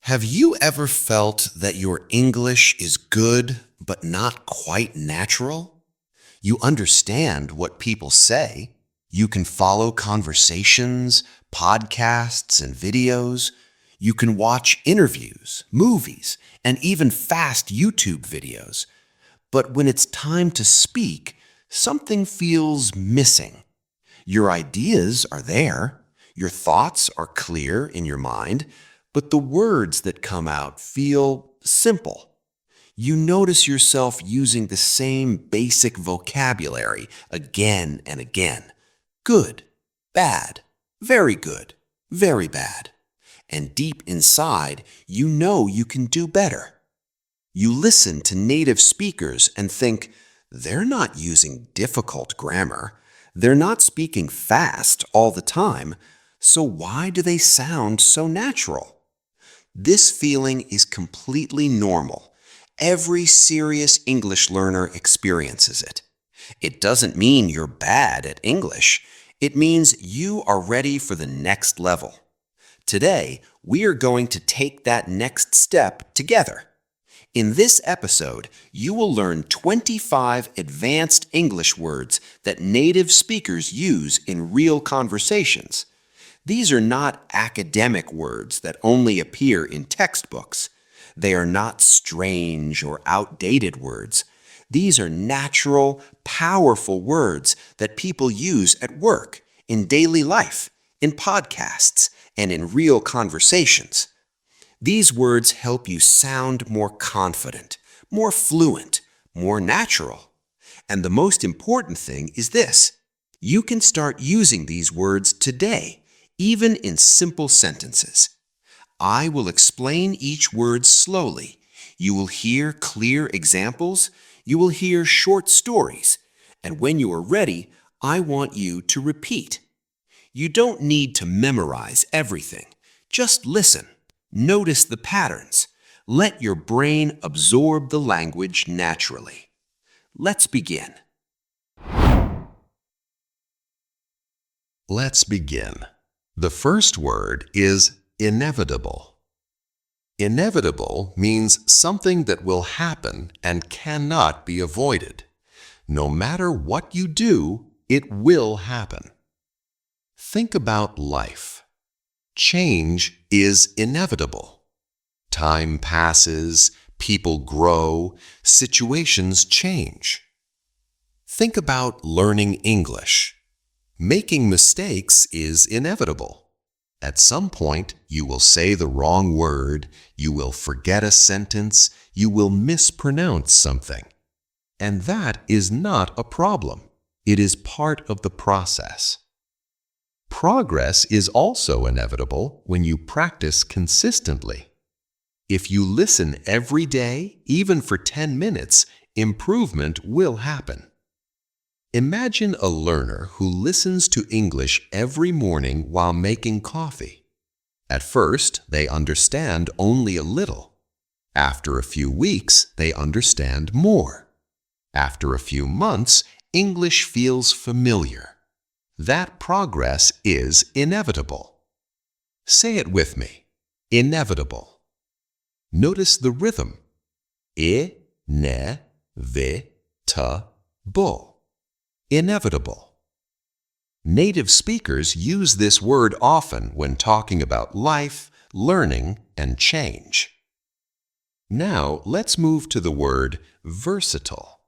Have you ever felt that your English is good but not quite natural? You understand what people say. You can follow conversations, podcasts, and videos. You can watch interviews, movies, and even fast YouTube videos. But when it's time to speak, something feels missing. Your ideas are there, your thoughts are clear in your mind, but the words that come out feel simple. You notice yourself using the same basic vocabulary again and again. Good, bad, very good, very bad. And deep inside, you know you can do better. You listen to native speakers and think, they're not using difficult grammar. They're not speaking fast all the time. So why do they sound so natural? This feeling is completely normal. Every serious English learner experiences it. It doesn't mean you're bad at English. It means you are ready for the next level. Today, we are going to take that next step together. In this episode, you will learn 25 advanced English words that native speakers use in real conversations. These are not academic words that only appear in textbooks. They are not strange or outdated words. These are natural, powerful words that people use at work, in daily life, in podcasts, and in real conversations. These words help you sound more confident, more fluent, more natural. And the most important thing is this: you can start using these words today, even in simple sentences. I will explain each word slowly. You will hear clear examples. You will hear short stories. And when you are ready, I want you to repeat. You don't need to memorize everything. Just listen. Notice the patterns. Let your brain absorb the language naturally. Let's begin. Let's begin. The first word is inevitable. Inevitable means something that will happen and cannot be avoided. No matter what you do, it will happen. Think about life. Change is inevitable. Time passes, people grow, situations change. Think about learning English. Making mistakes is inevitable. At some point, you will say the wrong word, you will forget a sentence, you will mispronounce something. And that is not a problem. It is part of the process. Progress is also inevitable when you practice consistently. If you listen every day, even for 10 minutes, improvement will happen. Imagine a learner who listens to English every morning while making coffee. At first, they understand only a little. After a few weeks, they understand more. After a few months, English feels familiar. That progress is inevitable. Say it with me. Inevitable. Notice the rhythm. I-ne-vi-ta-bo. Inevitable. Native speakers use this word often when talking about life, learning, and change. Now, let's move to the word versatile.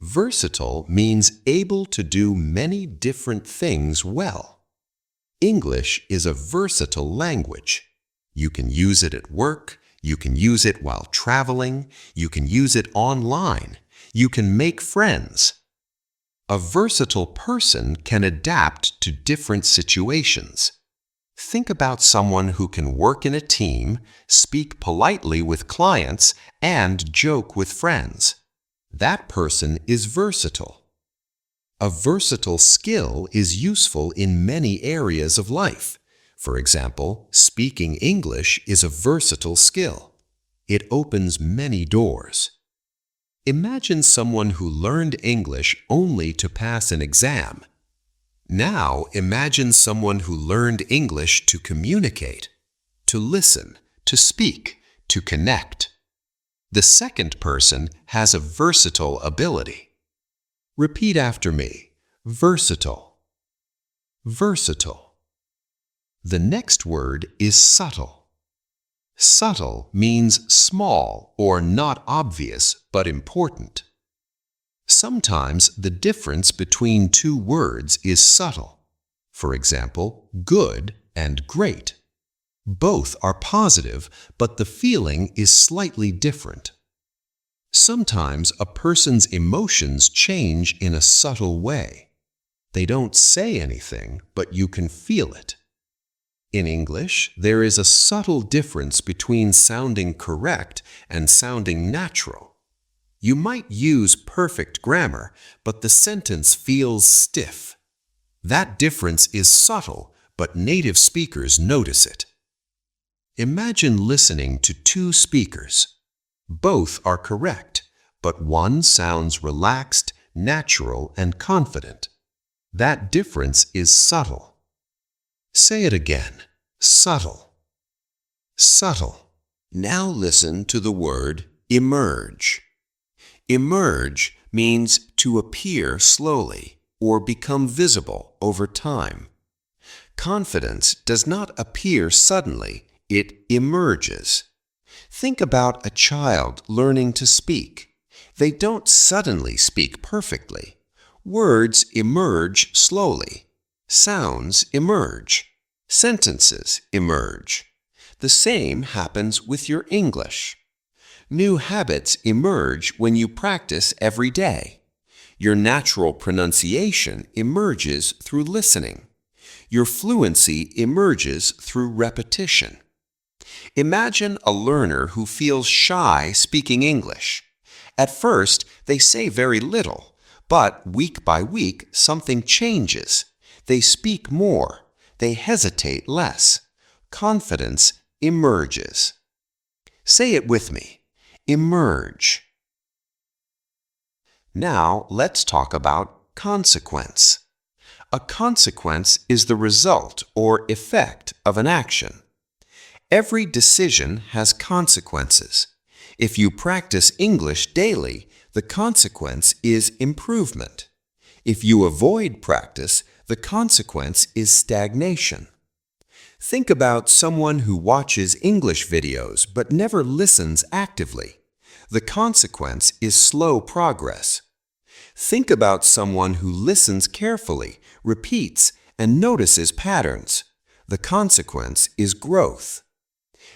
Versatile means able to do many different things well. English is a versatile language. You can use it at work, you can use it while traveling, you can use it online, you can make friends. A versatile person can adapt to different situations. Think about someone who can work in a team, speak politely with clients, and joke with friends. That person is versatile. A versatile skill is useful in many areas of life. For example, speaking English is a versatile skill. It opens many doors. Imagine someone who learned English only to pass an exam. Now imagine someone who learned English to communicate, to listen, to speak, to connect. The second person has a versatile ability. Repeat after me. Versatile. Versatile. The next word is subtle. Subtle means small or not obvious but important. Sometimes the difference between two words is subtle. For example, good and great. Both are positive, but the feeling is slightly different. Sometimes a person's emotions change in a subtle way. They don't say anything, but you can feel it. In English, there is a subtle difference between sounding correct and sounding natural. You might use perfect grammar, but the sentence feels stiff. That difference is subtle, but native speakers notice it. Imagine listening to two speakers. Both are correct, but one sounds relaxed, natural, and confident. That difference is subtle. Say it again. Subtle. Subtle. Now listen to the word emerge. Emerge means to appear slowly or become visible over time. Confidence does not appear suddenly, it emerges. Think about a child learning to speak. They don't suddenly speak perfectly. Words emerge slowly. Sounds emerge. Sentences emerge. The same happens with your English. New habits emerge when you practice every day. Your natural pronunciation emerges through listening. Your fluency emerges through repetition. Imagine a learner who feels shy speaking English. At first, they say very little, but week by week, something changes. They speak more. They hesitate less. Confidence emerges. Say it with me. Emerge. Now let's talk about consequence. A consequence is the result or effect of an action. Every decision has consequences. If you practice English daily, the consequence is improvement. If you avoid practice, the consequence is stagnation. Think about someone who watches English videos but never listens actively. The consequence is slow progress. Think about someone who listens carefully, repeats, and notices patterns. The consequence is growth.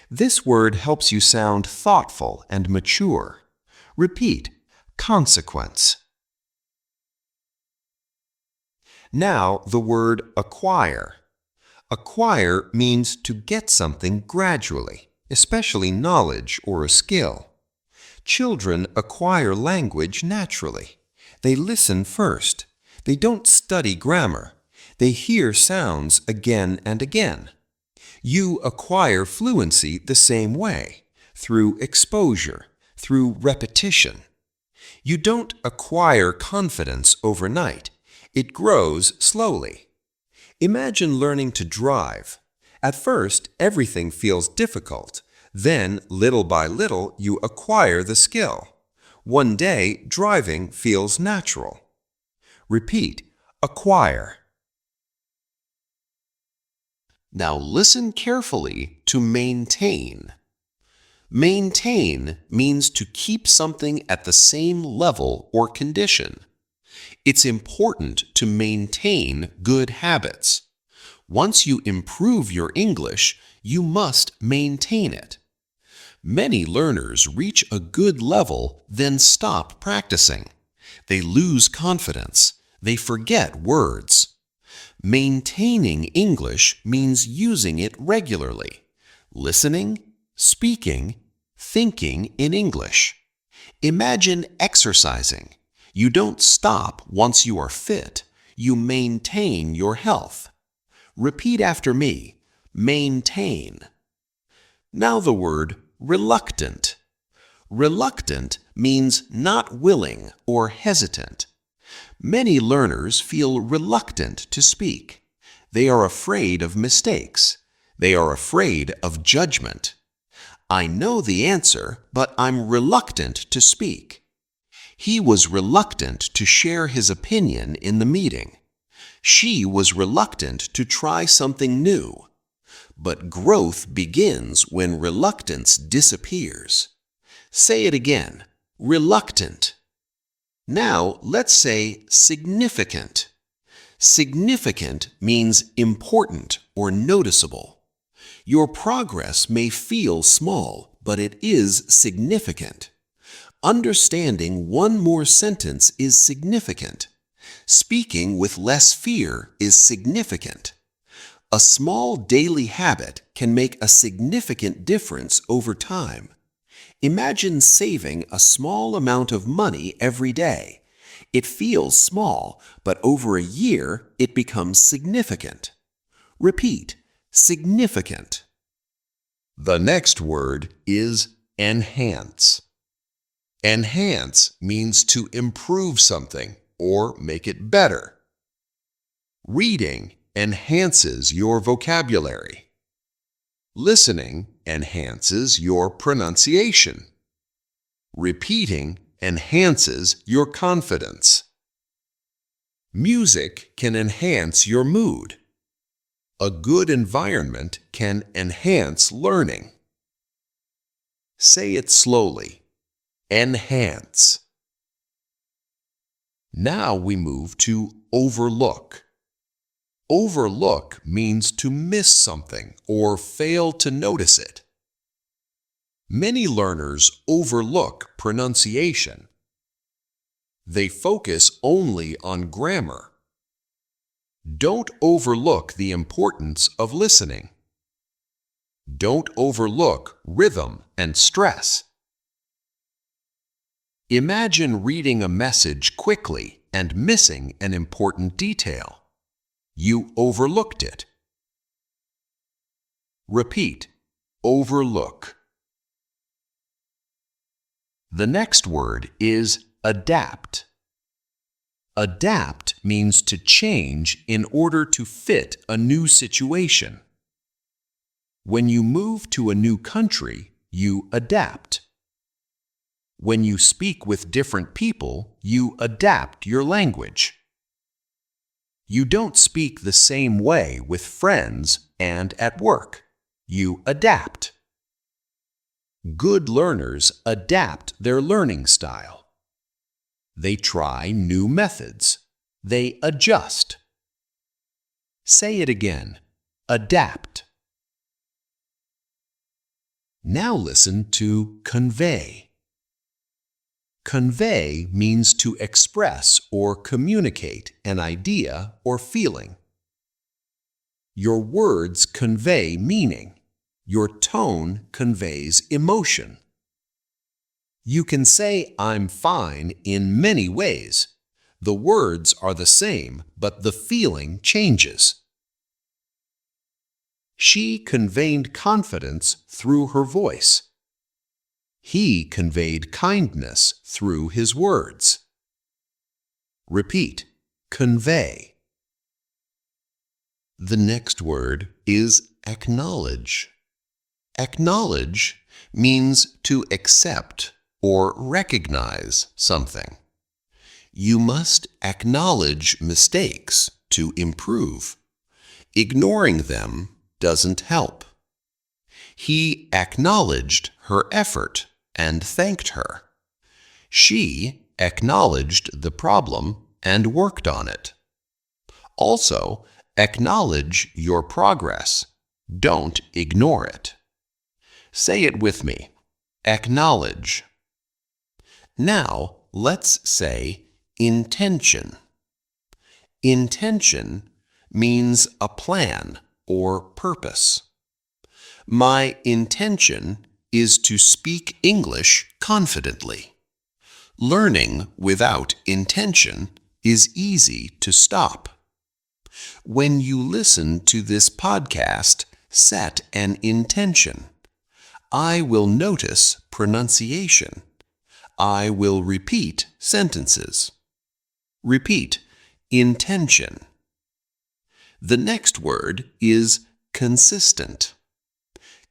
This word helps you sound thoughtful and mature. Repeat, consequence. Now the word acquire. Acquire means to get something gradually, especially knowledge or a skill. Children acquire language naturally. They listen first. They don't study grammar. They hear sounds again and again. You acquire fluency the same way, through exposure, through repetition. You don't acquire confidence overnight. It grows slowly. Imagine learning to drive. At first, everything feels difficult. Then, little by little, you acquire the skill. One day, driving feels natural. Repeat, acquire. Now listen carefully to maintain. Maintain means to keep something at the same level or condition. It's important to maintain good habits. Once you improve your English, you must maintain it. Many learners reach a good level, then stop practicing. They lose confidence. They forget words. Maintaining English means using it regularly. Listening, speaking, thinking in English. Imagine exercising. You don't stop once you are fit. You maintain your health. Repeat after me. Maintain. Now the word reluctant. Reluctant means not willing or hesitant. Many learners feel reluctant to speak. They are afraid of mistakes. They are afraid of judgment. I know the answer, but I'm reluctant to speak. He was reluctant to share his opinion in the meeting. She was reluctant to try something new. But growth begins when reluctance disappears. Say it again. Reluctant. Now let's say significant. Significant means important or noticeable. Your progress may feel small, but it is significant. Understanding one more sentence is significant. Speaking with less fear is significant. A small daily habit can make a significant difference over time. Imagine saving a small amount of money every day. It feels small, but over a year it becomes significant. Repeat, significant. The next word is enhance. Enhance means to improve something or make it better. Reading enhances your vocabulary. Listening enhances your pronunciation. Repeating enhances your confidence. Music can enhance your mood. A good environment can enhance learning. Say it slowly. Enhance. Now we move to overlook. Overlook means to miss something or fail to notice it. Many learners overlook pronunciation. They focus only on grammar. Don't overlook the importance of listening. Don't overlook rhythm and stress. Imagine reading a message quickly and missing an important detail. You overlooked it. Repeat, overlook. The next word is adapt. Adapt means to change in order to fit a new situation. When you move to a new country, you adapt. When you speak with different people, you adapt your language. You don't speak the same way with friends and at work. You adapt. Good learners adapt their learning style. They try new methods. They adjust. Say it again. Adapt. Now listen to convey. Convey means to express or communicate an idea or feeling. Your words convey meaning. Your tone conveys emotion. You can say "I'm fine" in many ways. The words are the same, but the feeling changes. She conveyed confidence through her voice. He conveyed kindness through his words. Repeat, convey. The next word is acknowledge. Acknowledge means to accept or recognize something. You must acknowledge mistakes to improve. Ignoring them doesn't help. He acknowledged her effort and thanked her. She acknowledged the problem and worked on it. Also, acknowledge your progress. Don't ignore it. Say it with me. Acknowledge. Now, let's say intention. Intention means a plan or purpose. My intention is to speak English confidently. Learning without intention is easy to stop. When you listen to this podcast, set an intention. I will notice pronunciation. I will repeat sentences. Repeat, intention. The next word is consistent.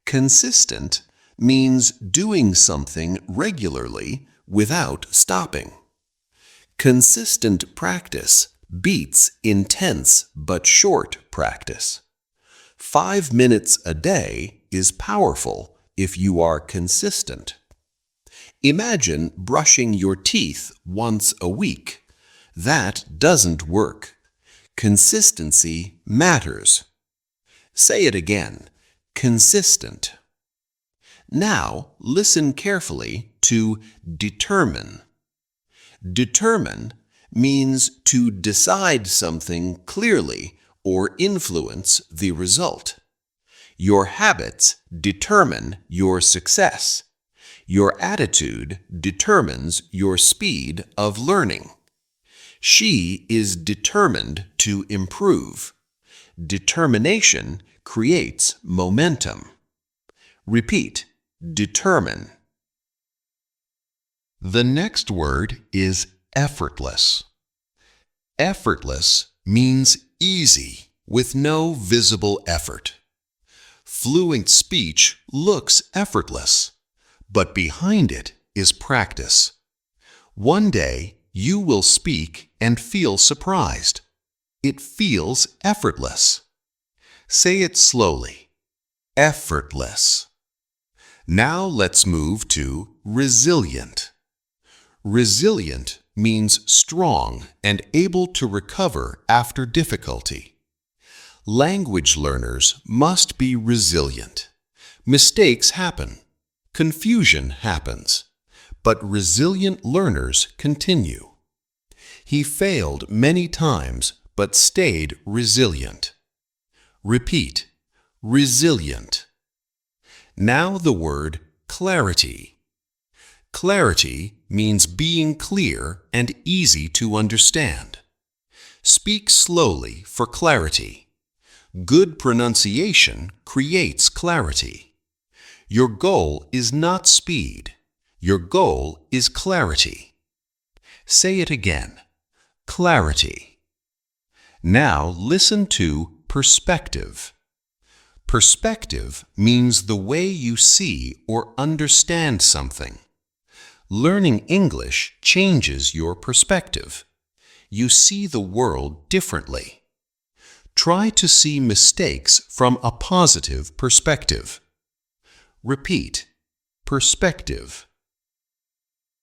Consistent means doing something regularly without stopping. Consistent practice beats intense but short practice. 5 minutes a day is powerful if you are consistent. Imagine brushing your teeth once a week. That doesn't work. Consistency matters. Say it again. Consistent. Now listen carefully to determine. Determine means to decide something clearly or influence the result. Your habits determine your success. Your attitude determines your speed of learning. She is determined to improve. Determination creates momentum. Repeat, determine. The next word is effortless. Effortless means easy with no visible effort. Fluent speech looks effortless, but behind it is practice. One day, you will speak and feel surprised. It feels effortless. Say it slowly. Effortless. Now let's move to resilient. Resilient means strong and able to recover after difficulty. Language learners must be resilient. Mistakes happen. Confusion happens. But resilient learners continue. He failed many times but stayed resilient. Repeat, resilient. Now the word clarity. Clarity means being clear and easy to understand. Speak slowly for clarity. Good pronunciation creates clarity. Your goal is not speed. Your goal is clarity. Say it again. Clarity. Now listen to perspective. Perspective means the way you see or understand something. Learning English changes your perspective. You see the world differently. Try to see mistakes from a positive perspective. Repeat, perspective.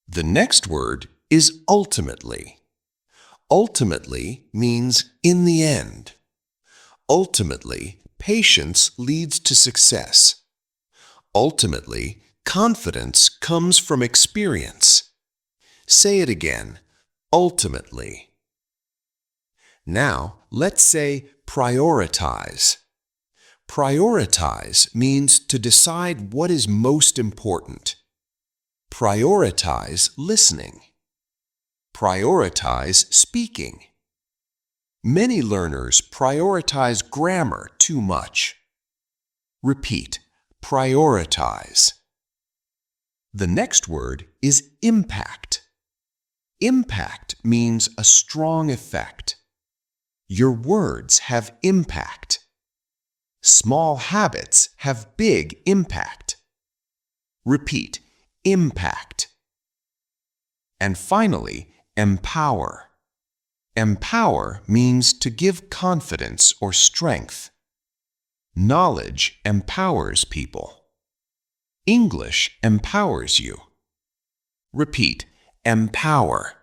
The next word is ultimately. Ultimately means in the end. Ultimately, patience leads to success. Ultimately, confidence comes from experience. Say it again. Ultimately. Now, let's say prioritize. Prioritize means to decide what is most important. Prioritize listening. Prioritize speaking. Many learners prioritize grammar too much. Repeat, prioritize. The next word is impact. Impact means a strong effect. Your words have impact. Small habits have big impact. Repeat, impact. And finally, empower. Empower means to give confidence or strength. Knowledge empowers people. English empowers you. Repeat, empower.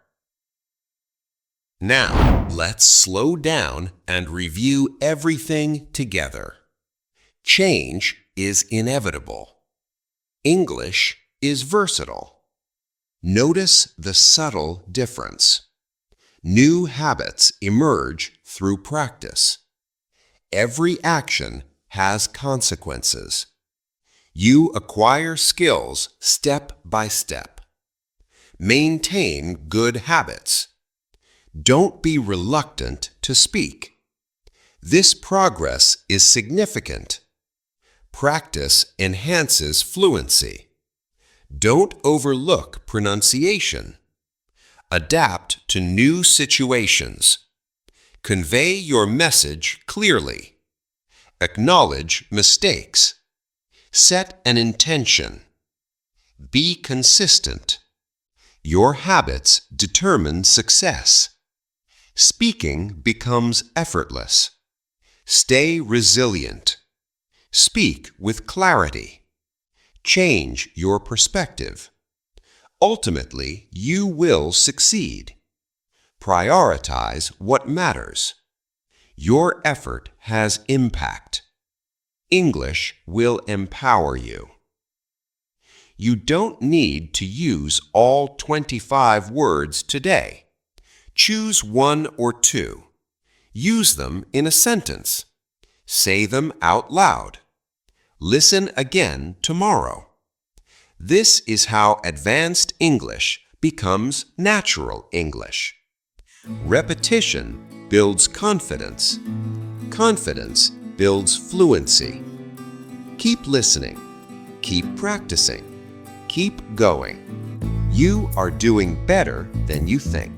Now, let's slow down and review everything together. Change is inevitable. English is versatile. Notice the subtle difference. New habits emerge through practice. Every action has consequences. You acquire skills step by step. Maintain good habits. Don't be reluctant to speak. This progress is significant. Practice enhances fluency. Don't overlook pronunciation. Adapt to new situations. Convey your message clearly. Acknowledge mistakes. Set an intention. Be consistent. Your habits determine success. Speaking becomes effortless. Stay resilient. Speak with clarity. Change your perspective. Ultimately, you will succeed. Prioritize what matters. Your effort has impact. English will empower you. You don't need to use all 25 words today. Choose one or two. Use them in a sentence. Say them out loud. Listen again tomorrow. This is how advanced English becomes natural English. Repetition builds confidence. Confidence builds fluency. Keep listening. Keep practicing. Keep going. You are doing better than you think.